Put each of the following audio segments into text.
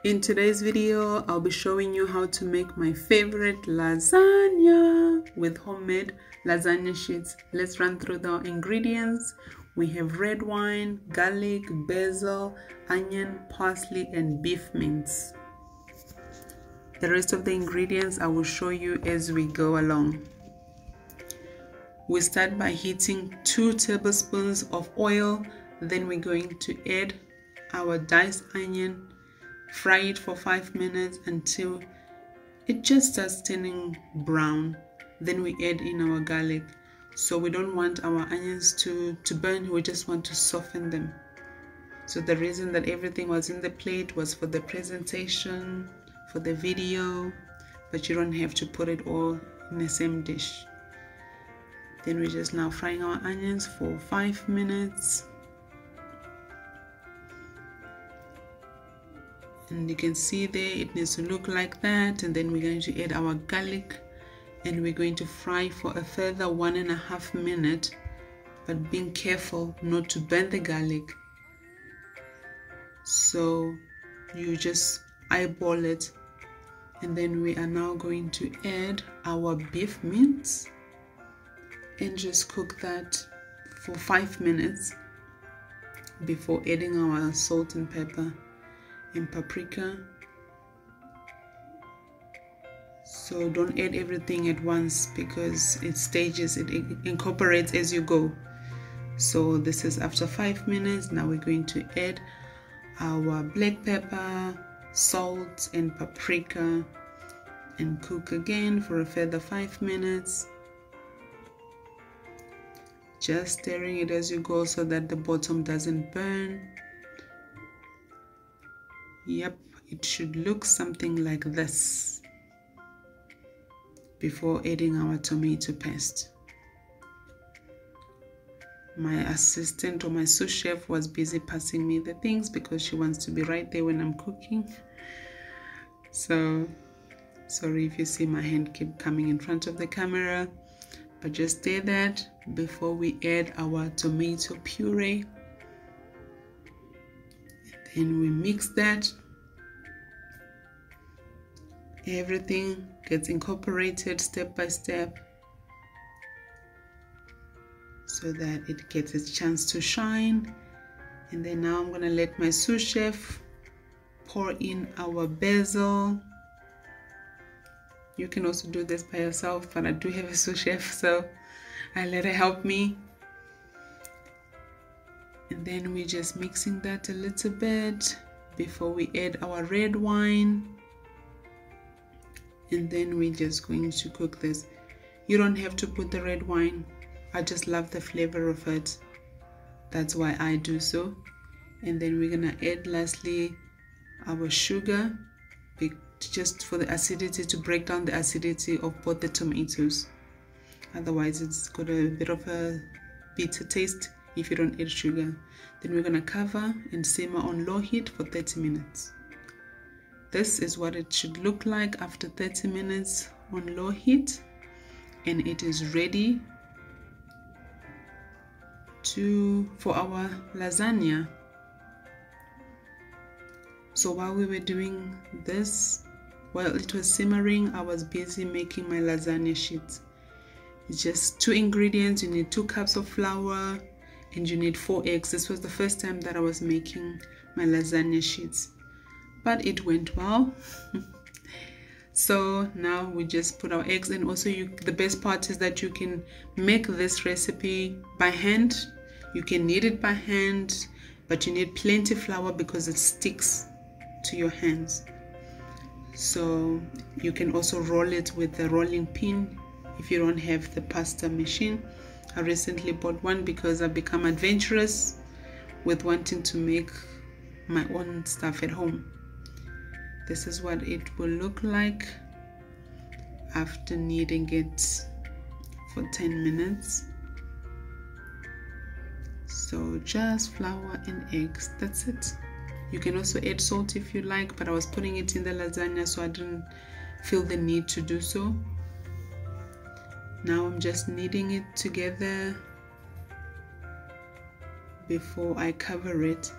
In today's video, I'll be showing you how to make my favorite lasagna with homemade lasagna sheets. Let's run through the ingredients. We have red wine, garlic, basil, onion, parsley, and beef mince. The rest of the ingredients I will show you as we go along. We start by heating 2 tablespoons of oil. Then we're going to add our diced onion. Fry it for 5 minutes until it just starts turning brown. Then we add in our garlic. So we don't want our onions to burn, we just want to soften them. So the reason that everything was in the plate was for the presentation, for the video, but you don't have to put it all in the same dish. Then we're just now frying our onions for 5 minutes. And you can see there it needs to look like that. And then we're going to add our garlic and we're going to fry for a further 1.5 minutes, but being careful not to burn the garlic. So you just eyeball it. And then we are now going to add our beef mince and just cook that for 5 minutes before adding our salt and pepper and paprika. So don't add everything at once because it stages, it incorporates as you go. So this is after 5 minutes. Now we're going to add our black pepper, salt, and paprika and cook again for a further 5 minutes. Just stirring it as you go so that the bottom doesn't burn. Yep, it should look something like this before adding our tomato paste. My assistant or my sous chef was busy passing me the things because she wants to be right there when I'm cooking. So sorry if you see my hand keep coming in front of the camera, but just stir that before we add our tomato puree. And we mix that. Everything gets incorporated step by step so that it gets its chance to shine. And then now I'm going to let my sous chef pour in our basil. You can also do this by yourself, but I do have a sous chef, so I let her help me. And then we're just mixing that a little bit before we add our red wine. And then we're just going to cook this. You don't have to put the red wine. I just love the flavor of it. That's why I do so. And then we're gonna add lastly our sugar, just for the acidity, to break down the acidity of both the tomatoes. Otherwise it's got a bit of a bitter taste if you don't add sugar. Then we're gonna cover and simmer on low heat for 30 minutes. This is what it should look like after 30 minutes on low heat, and it is ready for our lasagna. So while we were doing this, while it was simmering, I was busy making my lasagna sheets. It's just 2 ingredients. You need 2 cups of flour and you need 4 eggs. This was the first time that I was making my lasagna sheets, but it went well. So now we just put our eggs in. Also, the best part is that you can make this recipe by hand. You can knead it by hand, but you need plenty flour because it sticks to your hands. So you can also roll it with a rolling pin if you don't have the pasta machine. I recently bought one because I've become adventurous with wanting to make my own stuff at home. This is what it will look like after kneading it for 10 minutes. So just flour and eggs, that's it. You can also add salt if you like, but I was putting it in the lasagna so I didn't feel the need to do so. Now I'm just kneading it together before I cover it.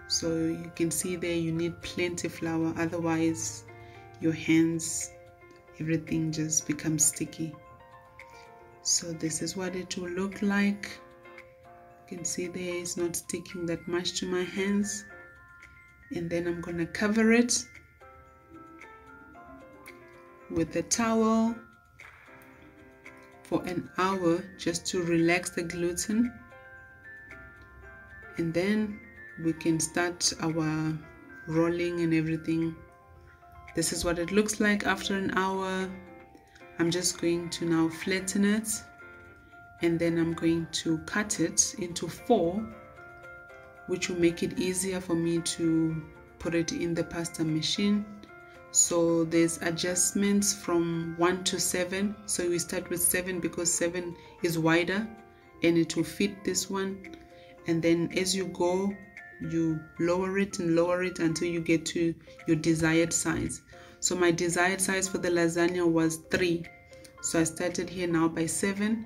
So you can see there you need plenty flour, otherwise your hands, everything just becomes sticky. So this is what it will look like. You can see there it's not sticking that much to my hands. And then I'm gonna cover it with a towel for an hour just to relax the gluten, and then we can start our rolling and everything. This is what it looks like after an hour. I'm just going to now flatten it, and then I'm going to cut it into 4, which will make it easier for me to put it in the pasta machine. So there's adjustments from 1 to 7. So we start with 7 because 7 is wider and it will fit this one. And then as you go, you lower it and lower it until you get to your desired size. So my desired size for the lasagna was 3. So I started here now by 7.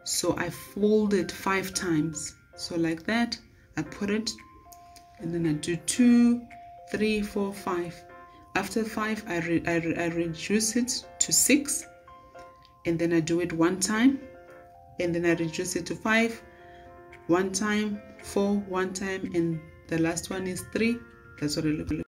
So I fold it 5 times. So like that, I put it, and then I do 2, 3, 4, 5. After 5, I reduce it to 6, and then I do it 1 time, and then I reduce it to 5, 1 time, 4, 1 time, and the last one is 3. That's what it looks like.